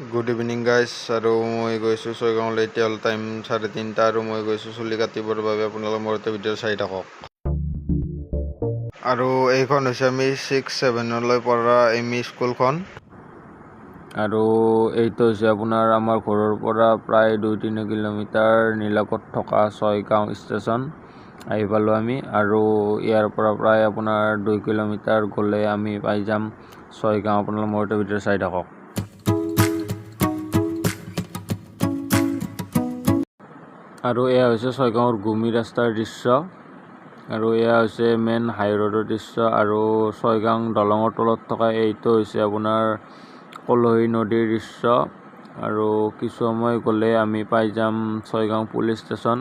Good evening guys আৰু মই গৈছোঁ ছয়গাঁৱলৈ। এতিয়া হ'ল টাইম 3:30 আৰু মই গৈছোঁ চুলি কাটিবৰ বাবে। আপোনালোকে মোৰ ভিডিঅ' চাই থাকক। আৰু এইখন হৈছে আমি 6-7লৈ পঢ়া এম ই স্কুলখন। আৰু এইটো হৈছে আপোনাৰ আমাৰ ঘৰৰ পৰা প্ৰায় 2-3 কিলোমিটাৰ নীলাকত থকা ছয়গাঁও ষ্টেচন আহি পালোঁ আমি। আৰু ইয়াৰ পৰা প্ৰায় আপোনাৰ 2 কিলোমিটাৰ গ'লে আমি পাই যাম ছয়গাঁও। আপোনালোকে মোৰ ভিডিঅ' চাই থাকক। আৰু এয়া হৈছে ছয়গাঁৱৰ গুমি ৰাস্তাৰ দৃশ্য, আৰু এয়া হৈছে মেইন হাই ৰোডৰ দৃশ্য। আৰু ছয়গাঁও দলঙৰ তলত থকা এইটো হৈছে আপোনাৰ কলহী নদীৰ দৃশ্য। আৰু কিছু সময় গ'লে আমি পাই যাম ছয়গাঁও পুলিচ ষ্টেচন।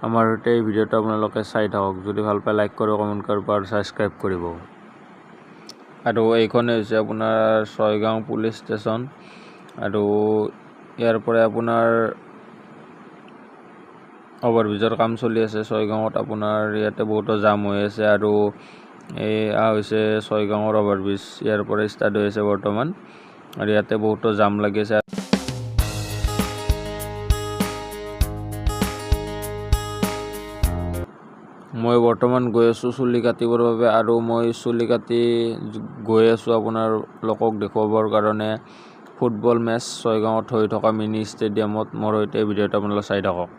আমাৰ সৈতে এই ভিডিঅ'টো আপোনালোকে চাই থাকক। যদি ভাল পায় লাইক কৰিব, কমেণ্ট কৰিব আৰু ছাবস্ক্ৰাইব কৰিব। আৰু এইখনে হৈছে আপোনাৰ ছয়গাঁও পুলিচ ষ্টেচন। আৰু ইয়াৰ পৰা আপোনাৰ অভাৰব্ৰিজৰ কাম চলি আছে ছয়গাঁৱত। আপোনাৰ ইয়াতে বহুতো জাম হৈ আছে। আৰু এয়া হৈছে ছয়গাঁৱৰ অভাৰব্ৰিজ, ইয়াৰ পৰা ষ্টাৰ্ট হৈ আছে বৰ্তমান। আৰু ইয়াতে বহুতো জাম লাগিছে। মই বৰ্তমান গৈ আছোঁ চুলি কাটিবৰ বাবে। আৰু মই চুলি কাটি গৈ আছোঁ আপোনাৰ লোকক দেখুৱাবৰ কাৰণে ফুটবল মেচ ছয়গাঁৱত হৈ থকা মিনি ষ্টেডিয়ামত। মোৰ সৈতে ভিডিঅ'টো আপোনালোকে চাই থাকক।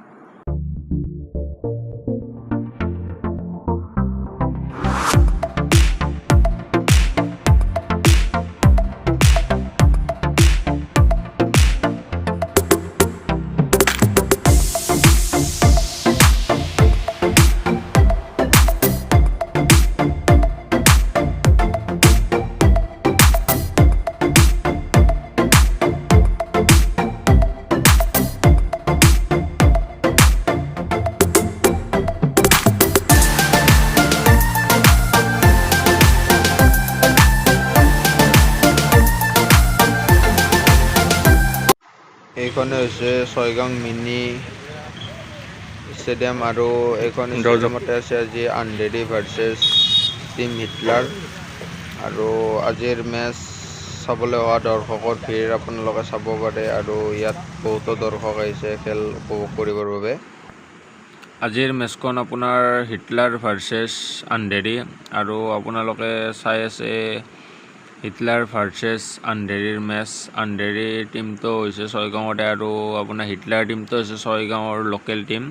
এইখনে হৈছে ছয়গাঁও মিনি ষ্টেডিয়াম। আৰু এইখন ষ্টেডিয়ামতে আছে আজি আন্ধেৰী ভাৰ্চেছ টিম হিটলাৰ। আৰু আজিৰ মেচ চাবলৈ অহা দৰ্শকৰ ভিৰ আপোনালোকে চাব পাৰে। আৰু ইয়াত বহুতো দৰ্শক আহিছে খেল উপভোগ কৰিবৰ বাবে। আজিৰ মেচখন আপোনাৰ হিটলাৰ ভাৰ্চেছ আন্ধেৰী। আৰু আপোনালোকে চাই আছে হিটলাৰ ভাৰ্চেছ আন্ধেৰীৰ মেচ। আন্ধেৰীৰ টিমটো হৈছে ছয়গাঁৱতে, আৰু আপোনাৰ হিটলাৰ টিমটো হৈছে ছয়গাঁৱৰ লোকেল টিম।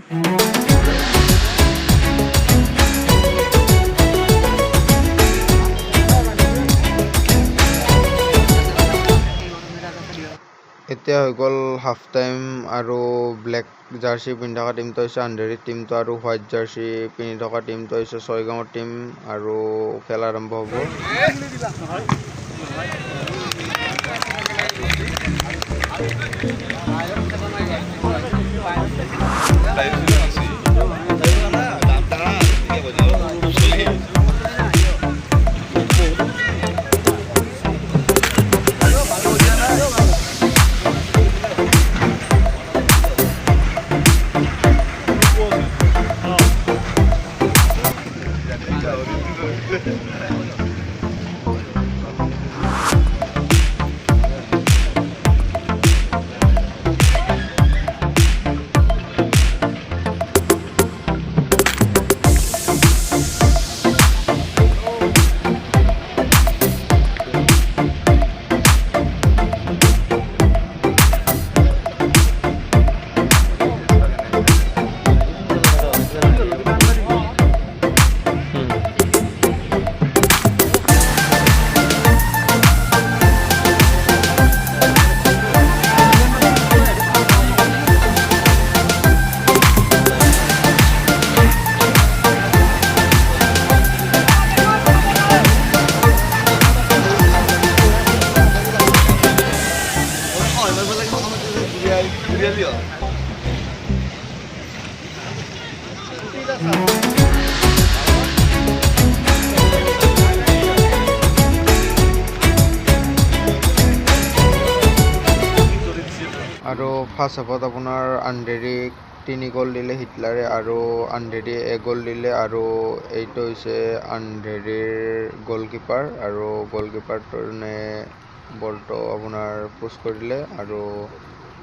এতিয়া হৈ গ'ল হাফ টাইম। আৰু ব্লেক জাৰ্চি পিন্ধি থকা টিমটো হৈছে আন্ধেৰীৰ টিমটো, আৰু হোৱাইট জাৰ্চি পিন্ধি থকা টিমটো হৈছে ছয়গাঁৱৰ টিম। আৰু খেল আৰম্ভ হ'ব। আৰু ফাৰ্ষ্ট হাফত আপোনাৰ আন্ধেৰীক 3 গ'ল দিলে হিটলাৰে, আৰু আন্ধেৰীয়ে 1 গ'ল দিলে। আৰু এইটো হৈছে আন্ধেৰীৰ গ'লকিপাৰ, আৰু গ'লকিপাৰটোনে বলটো আপোনাৰ পুশ কৰিলে আৰু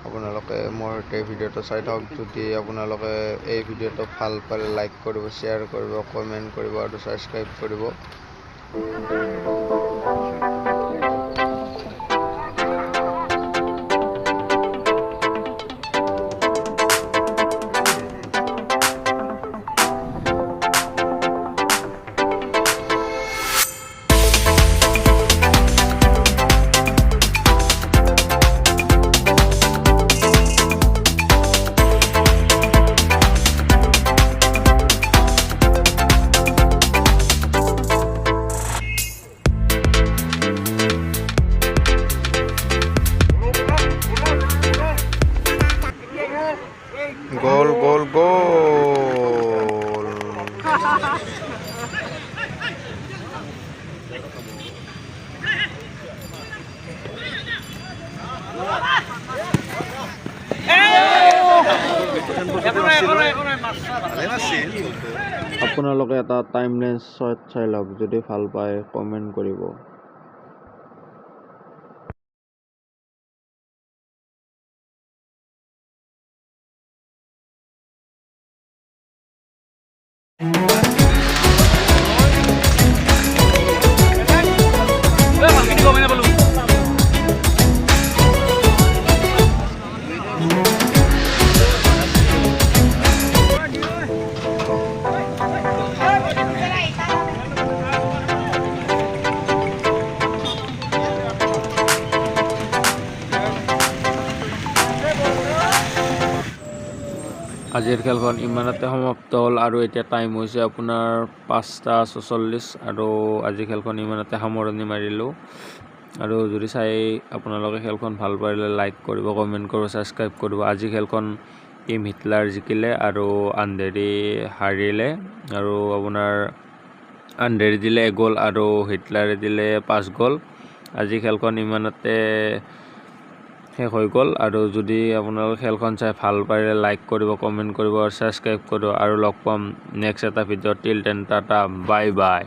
আপোনালোকে মোৰ এই ভিডিঅ'টো চাই থাকক। যদি আপোনালোকে এই ভিডিঅ'টো ভাল পালে লাইক কৰিব, শ্বেয়াৰ কৰিব, কমেণ্ট কৰিব আৰু ছাবস্ক্ৰাইব কৰিব। Gol, gol, gol. আপোনালোকে এটা টাইমলেছ শ্বট চাই লওক, যদি ভাল পায় কমেণ্ট কৰিব। আজিৰ খেলখন ইমানতে সমাপ্ত হ'ল আৰু এতিয়া টাইম হৈছে আপোনাৰ 5:46 আৰু আজি খেলখন ইমানতে সামৰণি মাৰিলোঁ। আৰু যদি চাই আপোনালোকে খেলখন ভাল পাৰিলে লাইক কৰিব, কমেণ্ট কৰিব, ছাবস্ক্ৰাইব কৰিব। আজি খেলখন টিম হিটলাৰ জিকিলে আৰু আন্ধেৰি হাৰিলে। আৰু আপোনাৰ আন্ধেৰি দিলে 1 গ'ল আৰু হিটলাৰে দিলে 5 গ'ল। আজি খেলখন ইমানতে শেষ হৈ গ'ল। আৰু যদি আপোনালোকে খেলখন চাই ভাল পাৰিলে লাইক কৰিব, কমেণ্ট কৰিব আৰু ছাবস্ক্ৰাইব কৰিব। আৰু লগ পাম নেক্সট এটা ভিডিঅ'ত। Till then Tata, bye bye.